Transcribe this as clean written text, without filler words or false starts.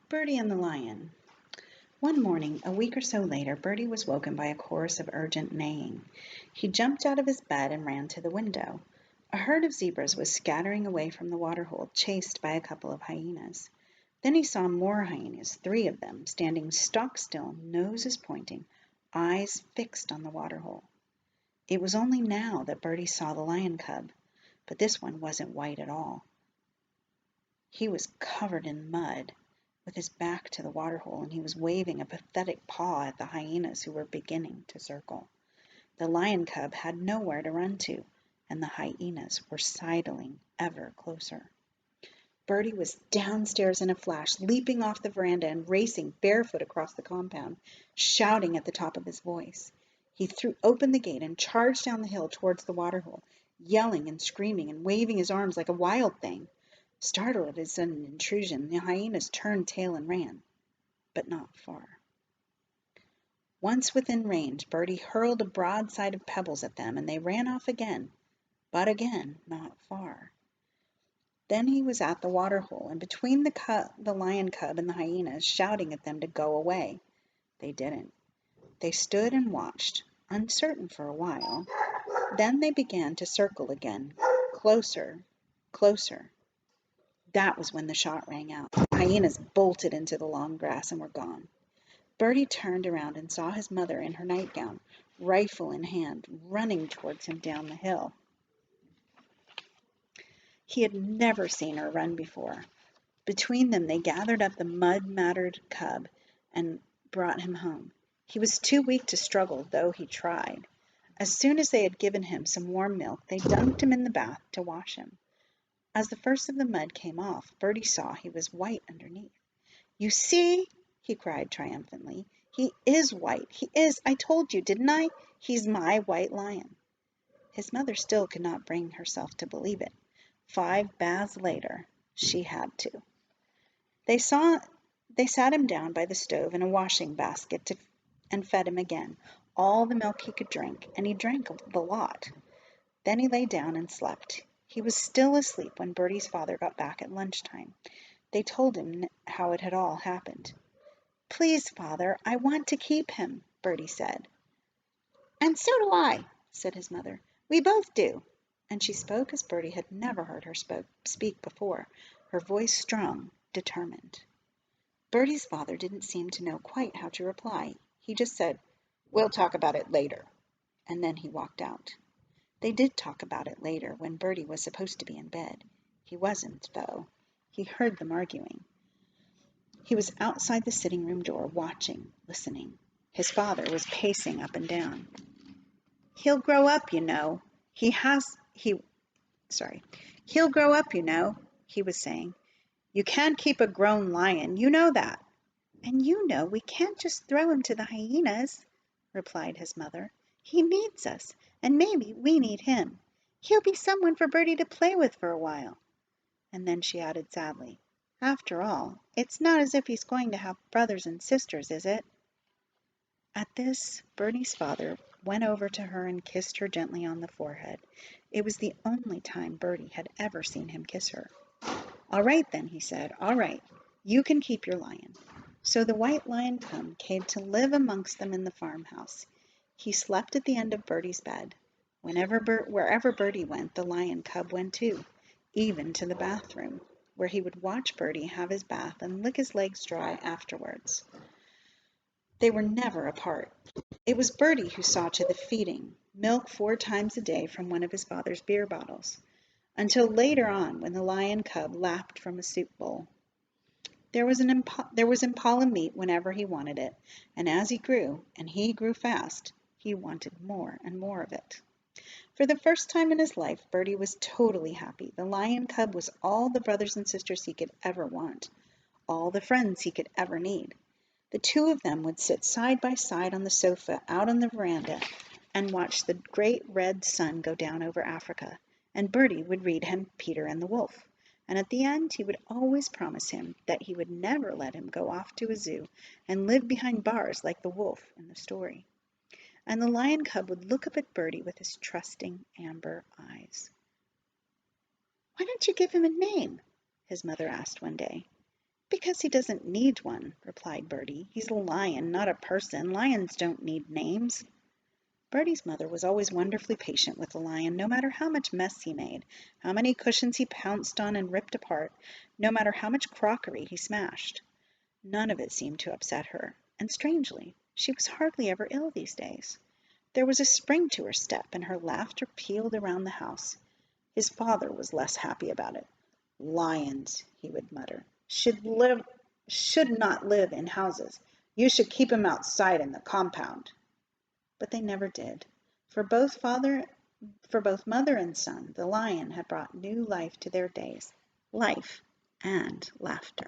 Bertie and the Lion. One morning, a week or so later, Bertie was woken by a chorus of urgent neighing. He jumped out of his bed and ran to the window. A herd of zebras was scattering away from the waterhole, chased by a couple of hyenas. Then he saw more hyenas, 3 of them, standing stock still, noses pointing, eyes fixed on the waterhole. It was only now that Bertie saw the lion cub, but this one wasn't white at all. He was covered in mud, with his back to the waterhole, and he was waving a pathetic paw at the hyenas who were beginning to circle. The lion cub had nowhere to run to, and the hyenas were sidling ever closer. Bertie was downstairs in a flash, leaping off the veranda and racing barefoot across the compound, shouting at the top of his voice. He threw open the gate and charged down the hill towards the waterhole, yelling and screaming and waving his arms like a wild thing. Startled at his sudden intrusion, the hyenas turned tail and ran, but not far. Once within range, Bertie hurled a broadside of pebbles at them, and they ran off again, but again not far. Then he was at the waterhole, and between the lion cub and the hyenas, shouting at them to go away. They didn't. They stood and watched, uncertain for a while. Then they began to circle again, closer, closer. That was when the shot rang out. The hyenas bolted into the long grass and were gone. Bertie turned around and saw his mother in her nightgown, rifle in hand, running towards him down the hill. He had never seen her run before. Between them they gathered up the mud-mattered cub and brought him home. He was too weak to struggle, though he tried. As soon as they had given him some warm milk, they dunked him in the bath to wash him. As the first of the mud came off, Bertie saw he was white underneath. "You see," he cried triumphantly. "He is white. He is. I told you, didn't I? He's my white lion." His mother still could not bring herself to believe it. 5 baths later, she had to. They sat him down by the stove in a washing basket and fed him again, all the milk he could drink, and he drank the lot. Then he lay down and slept. He was still asleep when Bertie's father got back at lunchtime. They told him how it had all happened. "Please, father, I want to keep him," Bertie said. "And so do I," said his mother. "We both do." And she spoke as Bertie had never heard her speak before, her voice strong, determined. Bertie's father didn't seem to know quite how to reply. He just said, "We'll talk about it later," and then he walked out. They did talk about it later, when Bertie was supposed to be in bed. He wasn't, though. He heard them arguing. He was outside the sitting room door, watching, listening. His father was pacing up and down. "He'll grow up, you know. He'll grow up, you know," he was saying. "You can't keep a grown lion, you know that." "And you know we can't just throw him to the hyenas," replied his mother. "He needs us, and maybe we need him. He'll be someone for Bertie to play with for a while." And then she added sadly, "After all, it's not as if he's going to have brothers and sisters, is it?" At this, Bertie's father went over to her and kissed her gently on the forehead. It was the only time Bertie had ever seen him kiss her. "All right, then," he said, "all right. You can keep your lion." So the white lion cub came to live amongst them in the farmhouse. He slept at the end of Bertie's bed. Wherever Bertie went, the lion cub went too, even to the bathroom, where he would watch Bertie have his bath and lick his legs dry afterwards. They were never apart. It was Bertie who saw to the feeding, milk 4 times a day from one of his father's beer bottles, until later on when the lion cub lapped from a soup bowl. There was impala meat whenever he wanted it, and as he grew, and he grew fast, he wanted more and more of it. For the first time in his life, Bertie was totally happy. The lion cub was all the brothers and sisters he could ever want, all the friends he could ever need. The 2 of them would sit side by side on the sofa out on the veranda and watch the great red sun go down over Africa, and Bertie would read him Peter and the Wolf. And at the end he would always promise him that he would never let him go off to a zoo and live behind bars like the wolf in the story. And the lion cub would look up at Bertie with his trusting amber eyes. "Why don't you give him a name?" his mother asked one day. because he doesn't need one," replied Bertie. "He's a lion, not a person. Lions don't need names." Bertie's mother was always wonderfully patient with the lion, no matter how much mess he made, how many cushions he pounced on and ripped apart, no matter how much crockery he smashed. None of it seemed to upset her, and strangely, she was hardly ever ill these days. There was a spring to her step, and her laughter pealed around the house. His father was less happy about it. "Lions," he would mutter, should not live in houses. You should keep 'em outside in the compound." But they never did. For both mother and son, the lion had brought new life to their days, life and laughter.